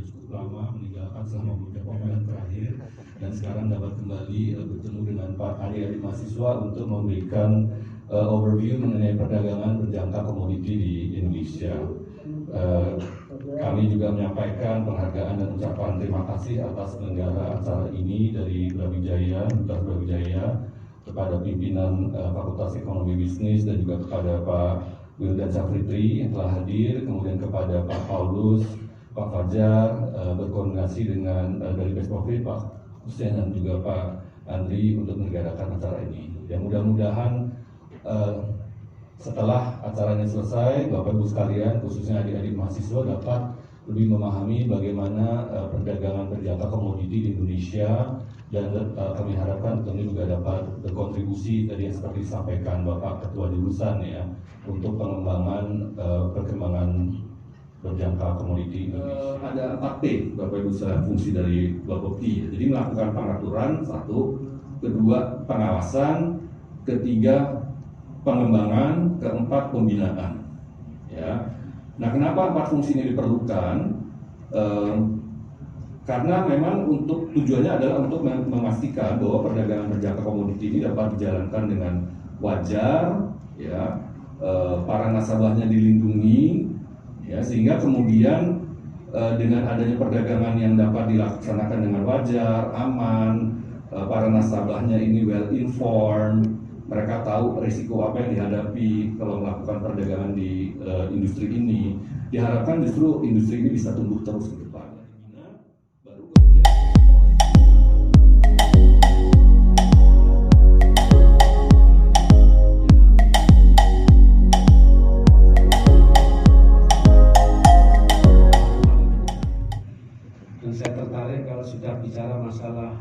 sudah cukup lama meninggalkan selama beberapa bulan terakhir, dan sekarang dapat kembali bertemu dengan adik-adik mahasiswa untuk memberikan overview mengenai perdagangan berjangka komoditi di Indonesia. Kami juga menyampaikan penghargaan dan ucapan terima kasih atas penyelenggara acara ini dari Brawijaya, Universitas Brawijaya, kepada pimpinan Fakultas Ekonomi Bisnis dan juga kepada Pak Wildan Syafritri yang telah hadir, kemudian kepada Pak Paulus, Pak Fajar, berkoordinasi dengan dari Best Profit, Pak Hussein dan juga Pak Andri untuk menyelenggarakan acara ini. Yang mudah-mudahan setelah acaranya selesai, Bapak Ibu sekalian, khususnya adik-adik mahasiswa dapat lebih memahami bagaimana perdagangan berjangka komoditi di Indonesia, dan kami harapkan tentu juga dapat berkontribusi tadi yang seperti disampaikan Bapak Ketua Jurusan ya, untuk pengembangan perkembangan berjangka komoditi Indonesia. Ada 4P Bapak Ibu sekalian fungsi dari Bapepti. Jadi melakukan pengaturan, satu, kedua pengawasan, ketiga pengembangan, keempat pembinaan. Ya. Nah, kenapa 4 fungsi ini diperlukan? Karena memang untuk tujuannya adalah untuk memastikan bahwa perdagangan berjangka komoditi ini dapat dijalankan dengan wajar, ya, para nasabahnya dilindungi, ya, sehingga kemudian dengan adanya perdagangan yang dapat dilaksanakan dengan wajar, aman, para nasabahnya ini well informed, mereka tahu risiko apa yang dihadapi kalau melakukan perdagangan di industri ini. Diharapkan justru industri ini bisa tumbuh terus ke depan. Baru kemudian dan saya tertarik kalau sudah bicara masalah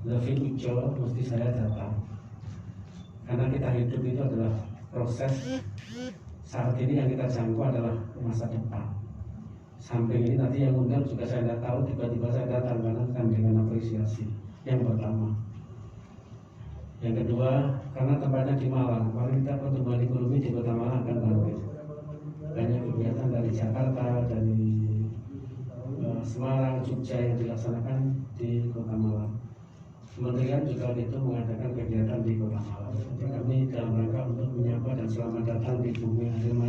lebih ujo, mesti saya datang. Karena kita hidup itu adalah proses. Saat ini yang kita jangkau adalah masa depan. Samping ini nanti yang undang juga saya tidak tahu, tiba-tiba saya datang karena kan dengan apresiasi. Yang pertama. Yang kedua, karena tempatnya di Malang, paling kita pertumbuhan ekonomi di Kota Malang akan bangkit. Banyak kegiatan dari Jakarta, dari Semarang, Jogja yang dilaksanakan di Kota Malang. Kementerian juga itu mengadakan kegiatan di Kota Malang. Jadi kami dalam rangka untuk menyapa dan selamat datang di bumi Arema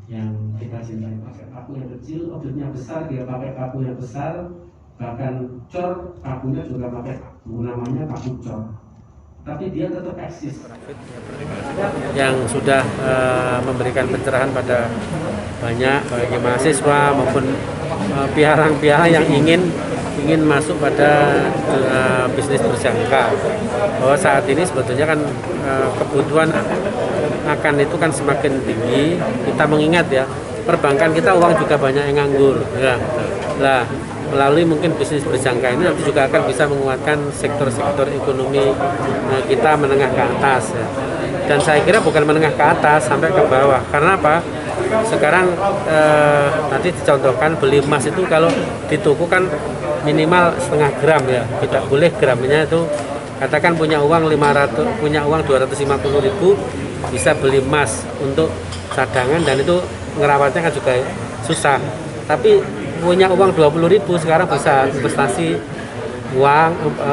yang kita cintai. Pakai paku yang kecil, objeknya besar, dia pakai paku yang besar, bahkan cor pakunya juga pakai paku, namanya paku cor. Tapi dia tetap eksis. Yang sudah memberikan pencerahan pada banyak bagi mahasiswa maupun pihak-pihak yang ingin masuk pada bisnis berjangka, bahwa saat ini sebetulnya kan kebutuhan akan itu kan semakin tinggi. Kita mengingat ya, perbankan kita uang juga banyak yang nganggur ya. Lah, melalui mungkin bisnis berjangka ini nanti juga akan bisa menguatkan sektor-sektor ekonomi kita menengah ke atas ya. Dan saya kira bukan menengah ke atas sampai ke bawah. Karena apa? Sekarang tadi dicontohkan beli emas itu kalau di toko kan minimal setengah gram ya, tidak boleh gramnya itu, katakan punya uang 250.000 bisa beli emas untuk cadangan, dan itu ngerawatnya kan juga susah. Tapi punya uang 20.000 sekarang bisa investasi uang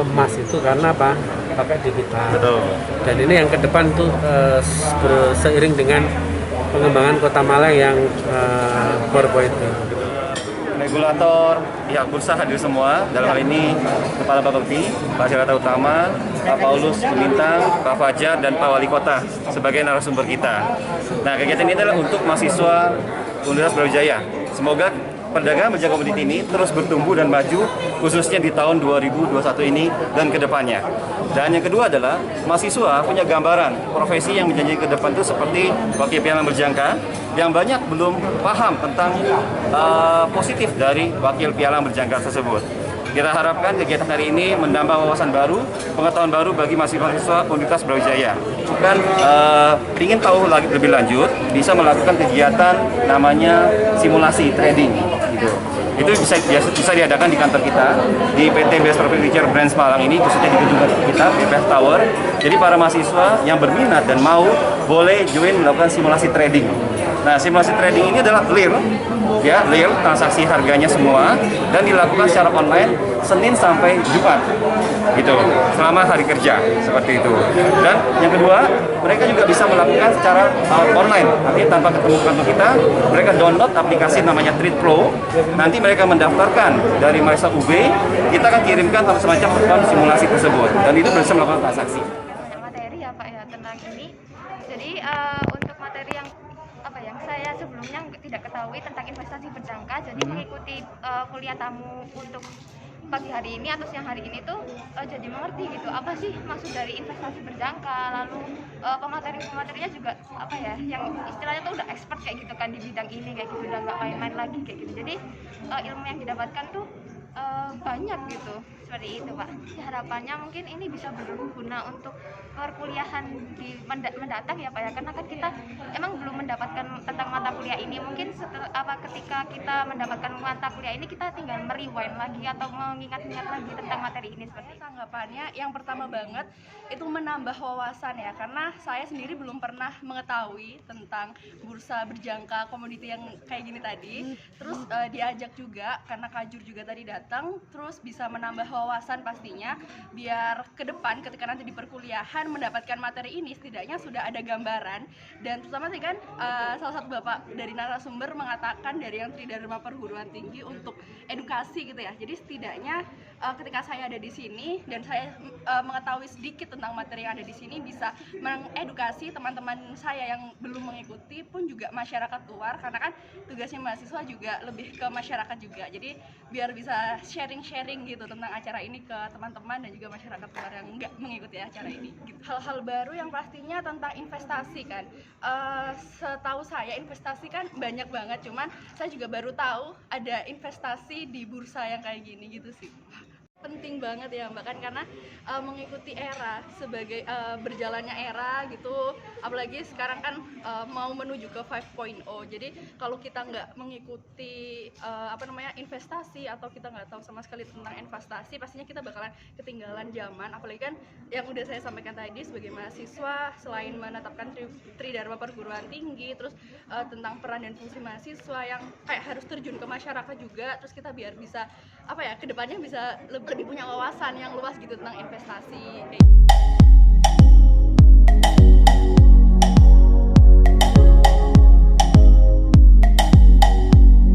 emas itu karena apa? Pakai digital. Betul. Dan ini yang ke depan tuh seiring dengan pengembangan Kota Malang yang 4.0. Regulator, pihak bursa hadir semua, dalam hal ini Kepala Bapepti, Pak Jakarta Utama, Pak Paulus Bintang, Pak Fajar, dan Pak Wali Kota sebagai narasumber kita. Nah, kegiatan ini adalah untuk mahasiswa Universitas Brawijaya. Semoga perdagangan berjangka komoditi ini terus bertumbuh dan maju, khususnya di tahun 2021 ini dan ke depannya. Dan yang kedua adalah mahasiswa punya gambaran profesi yang menjanjikan ke depan itu seperti wakil pialang berjangka, yang banyak belum paham tentang positif dari wakil pialang berjangka tersebut. Kita harapkan kegiatan hari ini menambah wawasan baru, pengetahuan baru bagi mahasiswa Universitas Brawijaya. Dan ingin tahu lagi lebih lanjut, bisa melakukan kegiatan namanya simulasi trading. Gitu. Itu bisa diadakan di kantor kita, di PT Best Profit Branch Malang ini, khususnya di gedung kita, BPF Tower. Jadi para mahasiswa yang berminat dan mau boleh join melakukan simulasi trading. Nah, simulasi trading ini adalah real, ya, real transaksi harganya semua dan dilakukan secara online Senin sampai Jumat, gitu, selama hari kerja seperti itu. Dan yang kedua, mereka juga bisa melakukan secara online, artinya tanpa ketemu kantor kita, mereka download aplikasi namanya Trade Pro. Nanti mereka mendaftarkan dari Malaysia UB, kita akan kirimkan semacam akun simulasi tersebut dan itu bisa melakukan transaksi. Materi ya Pak ya tentang ini. Jadi untuk materi yang saya sebelumnya tidak ketahui tentang investasi berjangka, jadi mengikuti kuliah tamu untuk pagi hari ini atau siang hari ini tuh jadi mengerti gitu apa sih maksud dari investasi berjangka, lalu pemateri-pematerinya juga yang istilahnya tuh udah expert kayak gitu kan di bidang ini kayak gitu, udah nggak main-main lagi kayak gitu. Jadi ilmu yang didapatkan tuh banyak gitu, seperti itu Pak. Harapannya mungkin ini bisa berguna untuk perkuliahan di mendatang ya Pak ya, karena kan kita emang belum mendapatkan tentang mata kuliah ini. Mungkin ketika kita mendapatkan mata kuliah ini kita tinggal merewind lagi atau mengingat-ingat lagi tentang materi ini seperti itu. Tanggapannya yang pertama banget itu menambah wawasan ya, karena saya sendiri belum pernah mengetahui tentang bursa berjangka komoditi yang kayak gini tadi. Terus diajak juga karena Kajur juga tadi datang, terus bisa menambah wawasan pastinya, biar ke depan ketika nanti di perkuliahan mendapatkan materi ini setidaknya sudah ada gambaran. Dan terutama tadi kan salah satu bapak dari narasumber mengatakan dari yang Tridharma Perguruan Tinggi untuk edukasi gitu ya. Jadi setidaknya ketika saya ada di sini dan saya mengetahui sedikit tentang materi yang ada di sini, bisa mengedukasi teman-teman saya yang belum mengikuti pun juga masyarakat luar, karena kan tugasnya mahasiswa juga lebih ke masyarakat juga. Jadi biar bisa sharing-sharing gitu tentang acara ini ke teman-teman dan juga masyarakat luar yang nggak mengikuti acara ini gitu. Hal-hal baru yang pastinya tentang investasi kan, setahu saya investasi kan banyak banget, cuman saya juga baru tahu ada investasi di bursa yang kayak gini gitu sih. Penting banget ya Mbak, kan karena mengikuti era sebagai berjalannya era gitu, apalagi sekarang kan mau menuju ke 5.0. Jadi kalau kita nggak mengikuti investasi atau kita nggak tahu sama sekali tentang investasi, pastinya kita bakalan ketinggalan zaman. Apalagi kan yang udah saya sampaikan tadi, sebagai mahasiswa selain menetapkan Tridharma Perguruan Tinggi, terus tentang peran dan fungsi mahasiswa yang kayak harus terjun ke masyarakat juga, terus kita biar bisa kedepannya bisa lebih punya wawasan yang luas gitu tentang investasi.